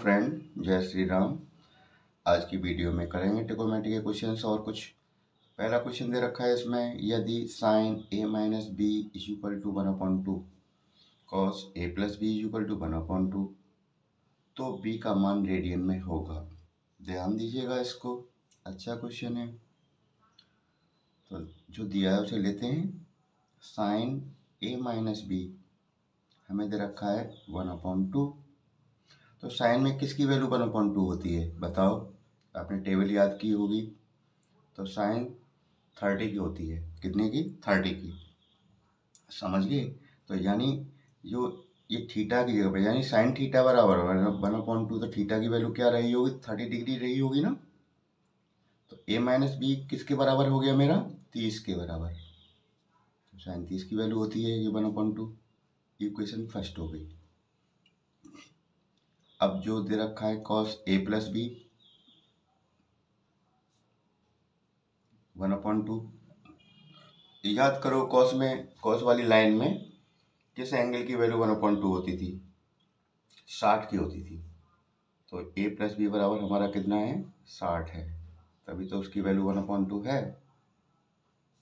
Friend, जय श्री राम। आज की वीडियो में करेंगे ट्रिग्नोमेट्री के क्वेश्चंस और कुछ। पहला क्वेश्चन दे रखा है इसमें, यदि sine a minus B is equal to 1/2 cos a plus B is equal to 1/2 तो b का मान रेडियन में होगा। ध्यान दीजिएगा इसको, अच्छा क्वेश्चन है। तो जो दिया है उसे लेते हैं। साइन a माइनस बी हमें दे रखा है 1/2। तो साइन में किसकी वैल्यू 1/2 होती है बताओ? आपने टेबल याद की होगी। तो साइन 30 की होती है। कितने की? 30 की। समझ गए? तो यानी जो ये थीटा की जगह पे, यानी साइन थीटा बराबर 1/2, तो थीटा की वैल्यू क्या रही होगी? 30 डिग्री रही होगी ना। तो a माइनस बी किसके बराबर हो गया मेरा? 30 के बराबर। तो साइन 30 की वैल्यू होती है ये 1/2। इक्वेशन फर्स्ट हो गई। अब जो दे रखा है कॉस a प्लस बी 1/2, याद करो कॉस में, कॉस वाली लाइन में किस एंगल की वैल्यू 1/2 होती थी? 60 की होती थी। तो a प्लस बी बराबर हमारा कितना है? 60 है, तभी तो उसकी वैल्यू 1/2 है।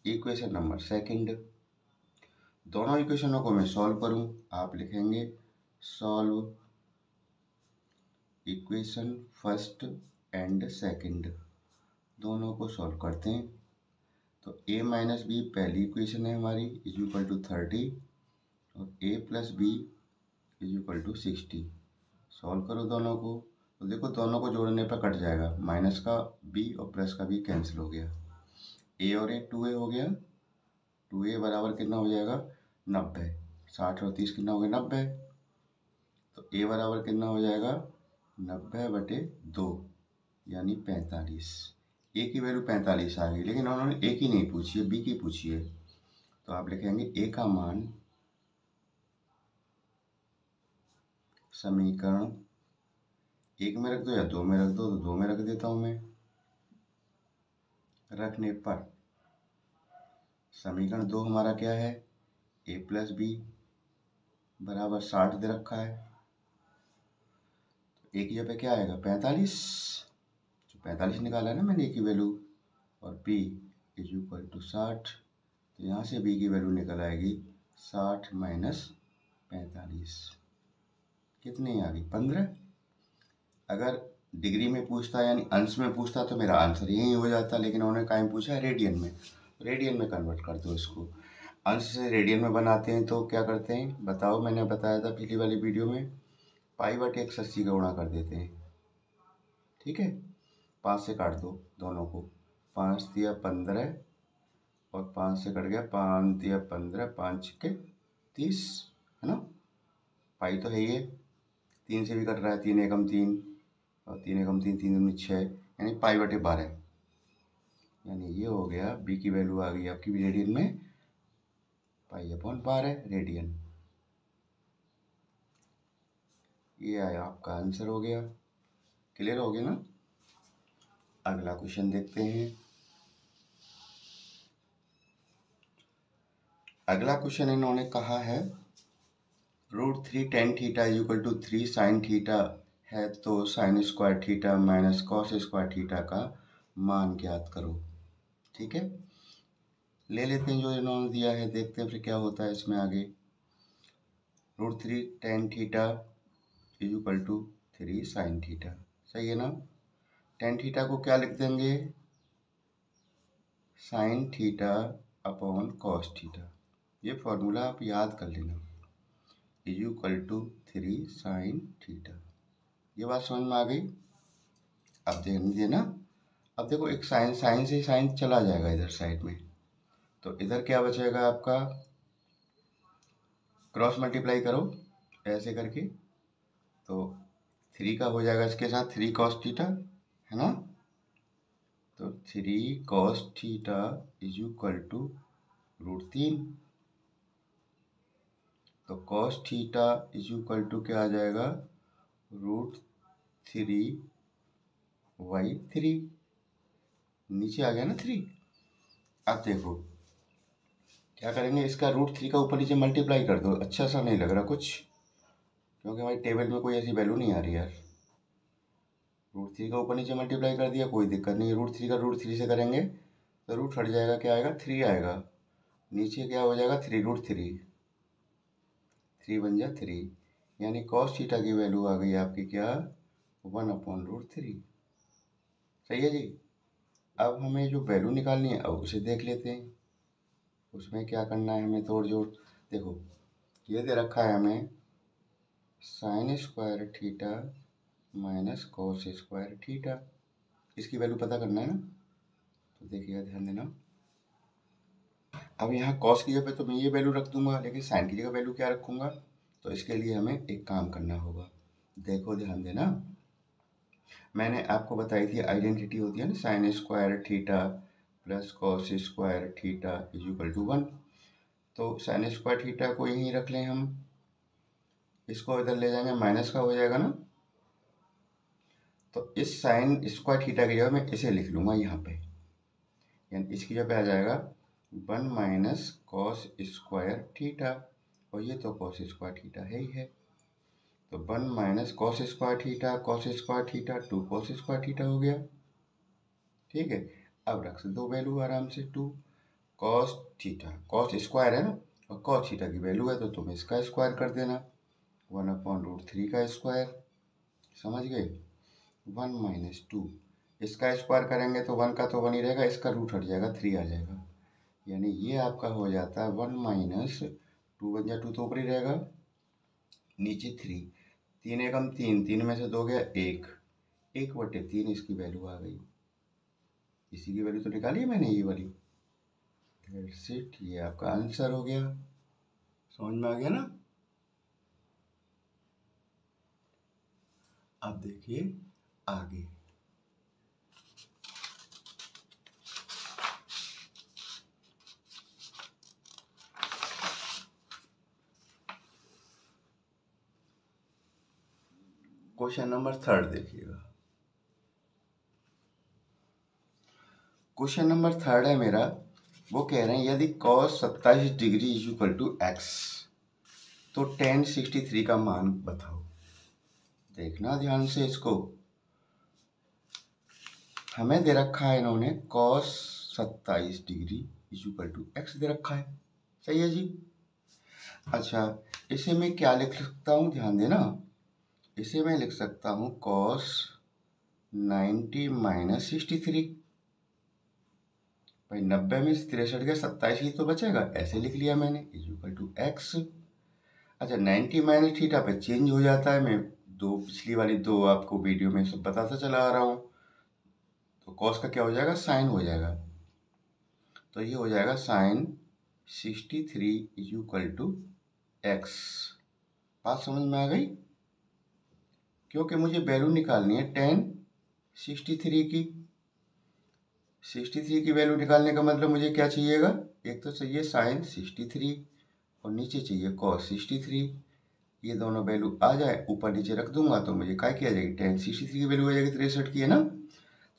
Equation number second. दोनों इक्वेशनों को मैं सॉल्व करूं, आप लिखेंगे solve equation first and second. दोनों को सॉल्व करते हैं। तो a माइनस बी पहली इक्वेशन है हमारी, इज इक्वल टू 30 और a plus B is equal to 60। Solve करो दोनों को। तो देखो दोनों को जोड़ने पर कट जाएगा, माइनस का b और प्लस का b कैंसिल हो गया। a और a 2a हो गया। 2a बराबर कितना हो जाएगा? 90। 60 और 30 कितना हो गया? 90। तो a बराबर कितना हो जाएगा? 90/2 यानी 45। a की वैल्यू 45 आ गई, लेकिन उन्होंने a की नहीं पूछी है, b की पूछी है। तो आप लिखेंगे a का मान समीकरण 1 में रख दो या 2 में रख दो। तो 2 में रख देता हूं मैं। रखने पर समीकरण 2 हमारा क्या है? a प्लस बी बराबर 60 दे रखा है। तो a की जगह क्या आएगा? 45। तो 45 निकाला है ना मैंने a की वैल्यू, और b इज इक्वल टू 60। तो यहाँ से b की वैल्यू निकल आएगी 60 माइनस 45। कितनी आ गई? 15। अगर डिग्री में पूछता यानी अंश में पूछता तो मेरा आंसर यही हो जाता, लेकिन उन्होंने कहाँ पूछा है? रेडियन में। रेडियन में कन्वर्ट कर दो इसको। अंश से रेडियन में बनाते हैं तो क्या करते हैं बताओ? मैंने बताया था पिछली वाली वीडियो में, π/180 का गुणा कर देते हैं। ठीक है, 5 से काट दो दोनों को। 5 दिया 15 और 5 से कट गया, 5 दिया 15, 5 के 30, है ना। पाई तो है ही है, 3 से भी कट रहा है, 3 एकम 3 और 3 एकम 3, 3 दूनी 6, यानी π/12। यानी ये हो गया, बी की वैल्यू आ गई आपकी रेडियन में, π/12 रेडियन। ये आया आपका आंसर, हो गया। क्लियर हो गया ना। अगला क्वेश्चन देखते हैं। अगला क्वेश्चन इन्होंने कहा है √3 tan theta is equal to 3 sin theta है, तो sin square theta minus cos square theta का मान ज्ञात करो। ठीक है, ले लेते हैं जो इन्होंने दिया है, देखते हैं फिर क्या होता है इसमें आगे। √3 tan theta is equal to 3 sin theta, सही है ना। tan थीटा को क्या लिख देंगे? sin theta upon cos theta. ये फॉर्मूला आप याद कर लेना, is equal to 3 sin theta. ये बात समझ में आ गई। अब ध्यान देना, अब देखो एक साइन, साइन से साइन चला जाएगा इधर साइड में, तो इधर क्या बचेगा आपका? क्रॉस मल्टीप्लाई करो ऐसे करके, तो 3 का हो जाएगा इसके साथ 3 cos थीटा, है ना। तो 3 cos theta is equal to √3। तो cos theta is equal to क्या आ जाएगा? √3/3। नीचे आ गया ना 3। अब देखो क्या करेंगे, इसका √3 का ऊपर नीचे मल्टीप्लाई कर दो। अच्छा सा नहीं लग रहा कुछ, क्योंकि हमारी टेबल में कोई ऐसी वैल्यू नहीं आ रही यार। √3 का ऊपर नीचे मल्टीप्लाई कर दिया, कोई दिक्कत नहीं। √3 का √3 से करेंगे तो रूट हट जाएगा, क्या आएगा 3 आएगा, नीचे क्या हो जाएगा 3 √3, 3 बन जा 3, यानी कॉस थीटा की वैल्यू आ गई आपकी क्या 1/√3। सही है जी। अब हमें जो वैल्यू निकालनी है अब उसे देख लेते हैं। उसमें क्या करना है हमें तोड़ जोड़। देखो ये दे रखा है हमें sign square theta minus cos square theta, इसकी वैल्यू पता करना है ना। तो देखिएगा ध्यान देना, अब यहाँ कॉस की जगह पे तो मैं ये वैल्यू रख दूंगा, लेकिन साइन की जगह वैल्यू क्या रखूंगा। तो इसके लिए हमें एक काम करना होगा। देखो ध्यान देना, मैंने आपको बताई थी आइडेंटिटी होती है ना, sine square theta plus cos square theta is equal to 1। तो साइन स्क्वायर थीटा को यहीं रख लें हम, इसको इधर ले जाएंगे माइनस का हो जाएगा ना। तो इस साइन स्क्वायर थीटा की जगह मैं इसे लिख लूंगा यहाँ पे, यानी इसकी जगह पे आ जाएगा 1 माइनस कॉस स्क्वायर थीटा, और ये तो कॉस स्क्वायर थीटा है ही है। तो 1 minus cos square theta 2 cos square theta हो गया। ठीक है, अब रख दो वैल्यू आराम से, 2 कॉस थीटा, कॉस स्क्वायर है ना, और कॉस थीटा की वैल्यू है तो तुम इसका स्क्वायर कर देना, 1/√3 का स्क्वायर। समझ गए, 1 माइनस 2, इसका स्क्वायर करेंगे तो 1 का तो 1 ही रहेगा, इसका रूट हट जाएगा 3 आ जाएगा, यानी ये आपका हो जाता है 1 माइनस 2 बन जाए 2 तो ऊपर ही रहेगा, नीचे 3, 3 एकम 3, 3 में से 2 गया 1, 1/3 इसकी वैल्यू आ गई। इसी की वैल्यू तो निकाली है मैंने ये वाली। दैट्स इट, ये आपका आंसर हो गया। समझ में आ गया ना। अब देखिए आगे, क्वेश्चन नंबर 3 देखिएगा। क्वेश्चन नंबर 3 है मेरा, वो कह रहे हैं यदि cos 27 degree is equal to X तो tan 63 का मान बताओ। देखना ध्यान से इसको, हमें दे रखा है इन्होंने cos 27 degree is equal to x दे रखा है। सही है जी। अच्छा, इसे मैं क्या लिख सकता हूँ, ध्यान देना, इसे मैं लिख सकता हूँ cos 90 माइनस 63। भाई 90 में से 63 गया 27 ही तो बचेगा, ऐसे लिख लिया मैंने, इज इक्वल टू एक्स। अच्छा 90 माइनस थीटा पे चेंज हो जाता है, मैं पिछली वाली दो आपको वीडियो में सब बताता चला आ रहा हूँ। तो कॉस का क्या हो जाएगा, साइन हो जाएगा, तो ये हो जाएगा sine 63 is equal to X. बात समझ में आ गई, क्योंकि मुझे वैल्यू निकालनी है tan 63 की। 63 की वैल्यू निकालने का मतलब मुझे क्या चाहिएगा, एक तो चाहिए साइन 63 और नीचे चाहिए cos 63। ये दोनों वैल्यू आ जाए, ऊपर नीचे रख दूंगा तो मुझे क्या किया जाएगी, tan 63 की वैल्यू हो जाएगी 63 की, है ना।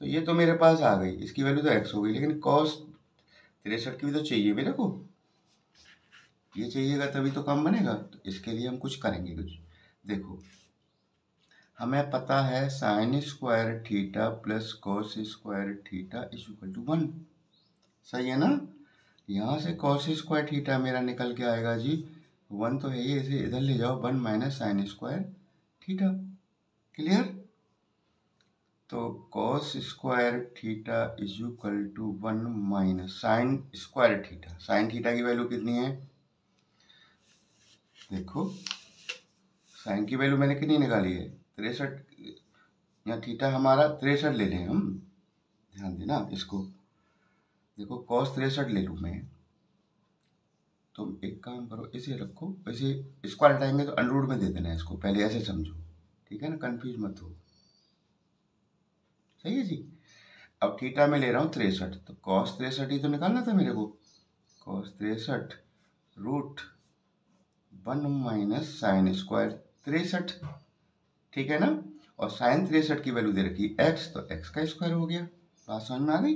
तो ये तो मेरे पास आ गई, इसकी वैल्यू तो x हो गई, लेकिन cos 63 की भी तो चाहिए मेरे को, ये चाहिएगा तभी तो काम बनेगा। तो इसके लिए हम कुछ करेंगे, कुछ देखो, हमें पता है sine square theta plus cos square theta is equal to 1। सही है ना। यहाँ से कॉस स्क्वायर थीटा मेरा निकल के आएगा जी 1 तो है ये, इसे इधर ले जाओ 1 minus sine square theta. Clear. तो cos square theta is equal to 1 minus sine square theta. Sine theta की वैल्यू कितनी है, देखो साइन की वैल्यू मैंने कितनी निकाली है 63, यहाँ थीटा हमारा 63 ले लें हम, ध्यान देना इसको। देखो cos 63 ले लूँ मैं, तुम एक काम करो इसे रखो, इसे स्क्वायर हटाएंगे तो अंडर रूट में दे देना इसको, पहले ऐसे समझो, ठीक है ना, कंफ्यूज मत हो। सही है जी। अब थीटा में ले रहा हूँ 63, तो cos 63 ही तो निकालना था मेरे को, cos 63 root 1 minus sine square 63, ठीक है ना। और साइन 63 की वैल्यू दे रखी x, तो x का स्क्वायर हो गया। बात समझ में आ गई।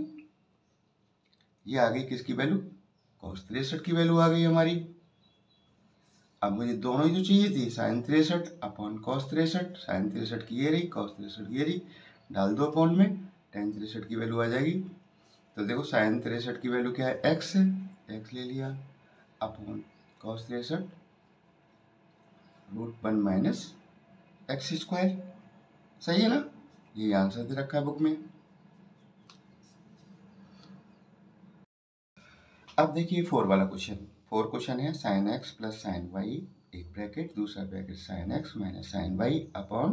ये आ गई किसकी वैल्यू, cos 63 की वैल्यू आ गई हमारी। अब मुझे दोनों ही तो चाहिए थी, साइन 63 अपॉन cos 63, साइन 63 की ये रही, cos 63 की ये रही, डाल दो अपॉन में, tan 63 की वैल्यू आ जाएगी। तो देखो sin 63 की वैल्यू क्या है, x है, x ले लिया upon cos 63 √1 minus x square. सही है ना, ये आंसर दे रखा है बुक में। अब देखिए 4 वाला क्वेश्चन। 4 क्वेश्चन है sin x plus sin y, एक ब्रैकेट, दूसरा bracket sin x minus sin y upon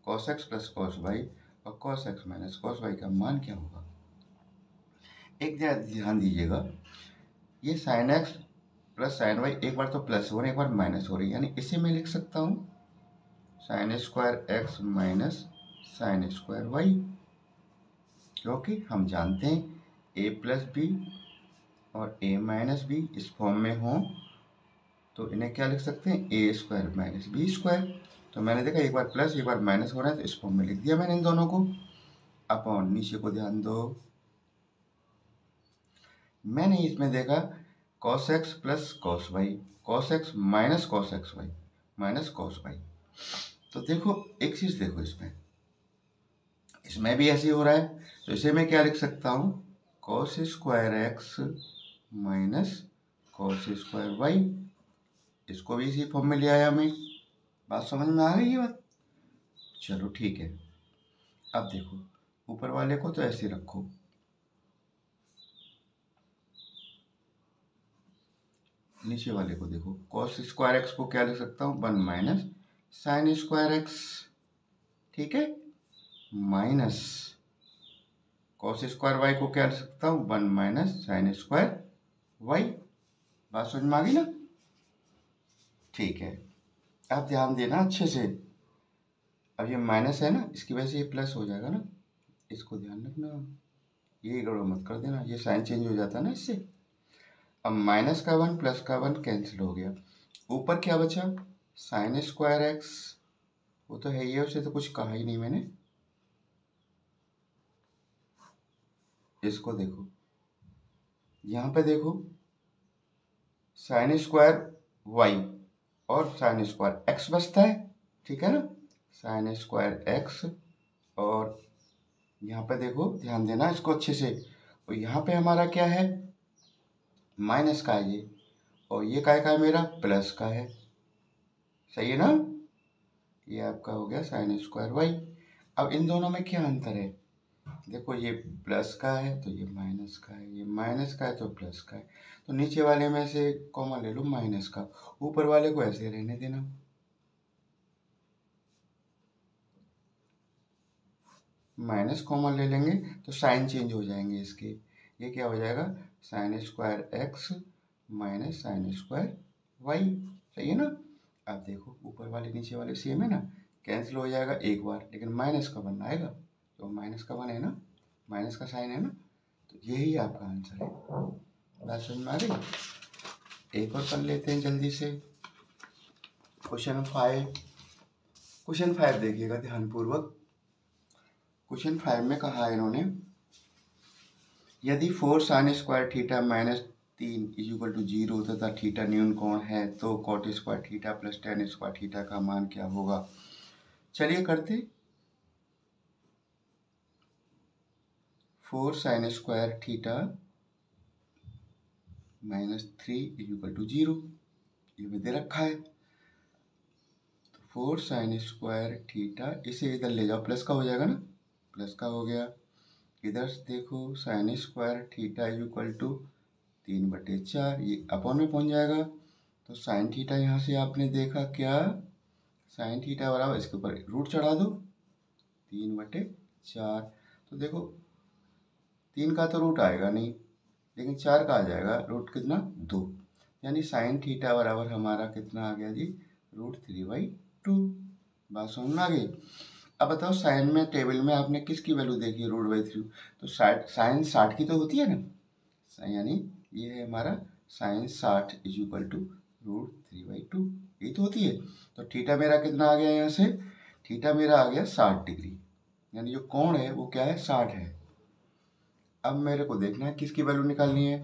cos x plus cos y, और cos x minus cos y का मान क्या होगा। एक ध्यान दीजिएगा, ये sin x plus sin y एक बार तो प्लस हो रही है, एक बार माइनस हो रही है, यानी इसे मैं लिख सकता हूँ sin square x minus sin square y, क्योंकि हम जानते हैं a प्लस बी और a माइनस बी इस फॉर्म में हो तो इन्हें क्या लिख सकते हैं, ए स्क्वायर माइनस बी स्क्वायर। तो मैंने देखा एक बार प्लस एक बार माइनस हो रहा है, तो इस फॉर्म में लिख दिया मैंने इन दोनों को। अपॉन नीचे को ध्यान दो, मैंने इसमें देखा cos x plus cos y, cos x minus cos x y minus cos y। तो देखो एक चीज देखो, इसमें भी ऐसे ही हो रहा है, तो इसे मैं क्या लिख सकता हूँ, cos square x minus cos square y। इसको भी इसी फॉर्म में ले आया मैं। बात समझ में आ गई ये बात, चलो ठीक है। अब देखो ऊपर वाले को तो ऐसे रखो, नीचे वाले को देखो, cos स्क्वायर एक्स को क्या लिख सकता हूँ, 1 माइनस साइन स्क्वायर एक्स, ठीक है, माइनस cos स्क्वायर वाई को क्या लिख सकता हूँ, 1 माइनस साइन स्क्वायर वाई। बात समझ में आ गई ना, ठीक है। अब ध्यान देना अच्छे से, अब ये माइनस है ना, इसकी वजह से ये प्लस हो जाएगा ना, इसको ध्यान रखना, ये गड़बड़ मत कर देना, ये साइन चेंज हो जाता है ना इससे। अब माइनस का 1 प्लस का 1 कैंसिल हो गया, ऊपर क्या बचा, साइन स्क्वायर एक्स, वो तो है ही है, उसे तो कुछ कहा ही नहीं मैंने। इसको देखो, यहाँ पे देखो साइन स्क्वायर वाई और साइन स्क्वायर एक्स बचता है, ठीक है ना, साइन स्क्वायर एक्स, और यहाँ पे देखो ध्यान देना इसको अच्छे से, और यहाँ पे हमारा क्या है, माइनस का है ये, और ये काय का है मेरा, प्लस का है, सही है ना, ये आपका हो गया साइन स्क्वायर वाई। अब इन दोनों में क्या अंतर है, देखो ये प्लस का है तो ये माइनस का है, ये माइनस का है तो प्लस का है, तो नीचे वाले में से कॉमन ले लो माइनस का, ऊपर वाले को ऐसे रहने देना। माइनस कॉमन ले लेंगे तो साइन चेंज हो जाएंगे इसके, ये क्या हो जाएगा, sine square X minus sine square Y, सही है ना। अब देखो ऊपर वाले नीचे वाले सेम है ना, कैंसिल हो जाएगा एक बार, लेकिन माइनस का वन आएगा, तो माइनस का वन है ना, माइनस का साइन है ना, तो यही आपका आंसर है। बात समझ में आ गई। एक और कर लेते हैं जल्दी से, क्वेश्चन 5। क्वेश्चन 5 देखिएगा ध्यानपूर्वक। क्वेश्चन 5 में कहा है इन्होंने, यदि 4 sine square theta minus 3 is equal to 0 तथा थीटा न्यून कोण है, तो cot square theta plus tan square theta का मान क्या होगा। चलिए करते, 4 sine square theta minus 3 is equal to 0, ये भी दे रखा है। तो 4 साइन स्क्वायर थीटा, इसे इधर ले जाओ, प्लस का हो जाएगा ना, प्लस का हो गया, इधर देखो sine square theta is equal to 3/4, ये अपॉन में पहुंच जाएगा, तो साइन थीटा यहाँ से आपने देखा क्या, साइन थीटा बराबर इसके ऊपर रूट चढ़ा दो 3/4, तो देखो 3 का तो रूट आएगा नहीं, लेकिन 4 का आ जाएगा रूट, कितना 2, यानी साइन थीटा बराबर हमारा कितना आ गया जी, √3/2। बात समझ में आ गई। अब बताओ साइन में टेबल में आपने किसकी वैल्यू देखी, √3, तो साइन 60 की तो होती है ना, यानी ये है हमारा साइन 60 इज इक्वल टू √3/2, ये तो होती है। तो थीटा मेरा कितना आ गया, यहाँ से थीटा मेरा आ गया 60 डिग्री, यानी जो कोण है वो क्या है, 60 है। अब मेरे को देखना है किसकी वैल्यू निकालनी है,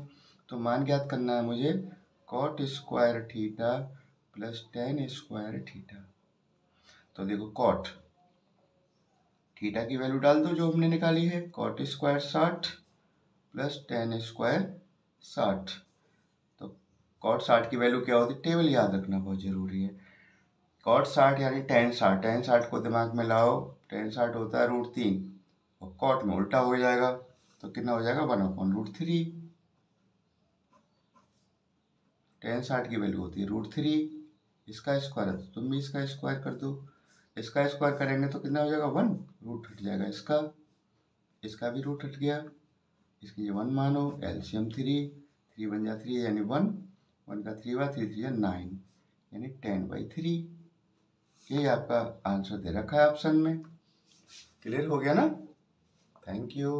तो मान ज्ञात करना है मुझे, cot square theta plus tan square theta. तो देखो कॉट थीटा की वैल्यू डाल दो जो हमने निकाली है, cot square 60 plus tan square 60। तो कॉट 60 की वैल्यू क्या होती है, टेबल याद रखना बहुत जरूरी है। कॉट 60 यानी टेन 60, टेन 60 को दिमाग में लाओ, टेन 60 होता है √3 और कॉट में उल्टा हो जाएगा तो कितना हो जाएगा 1/√3। टेन 60 की वैल्यू होती है √3, इसका स्क्वायर है तो तुम भी इसका स्क्वायर कर दो। इसका स्क्वायर करेंगे तो कितना हो जाएगा 1, रूट हट जाएगा इसका भी रूट हट गया, इसकी ये 1 मानो, एलसीएम 3 बन जा 3 यानी 1, 1 का 3 बार 3 3 9 यानी 10/3। यही आपका आंसर दे रखा है ऑप्शन में। क्लियर हो गया ना? Thank you.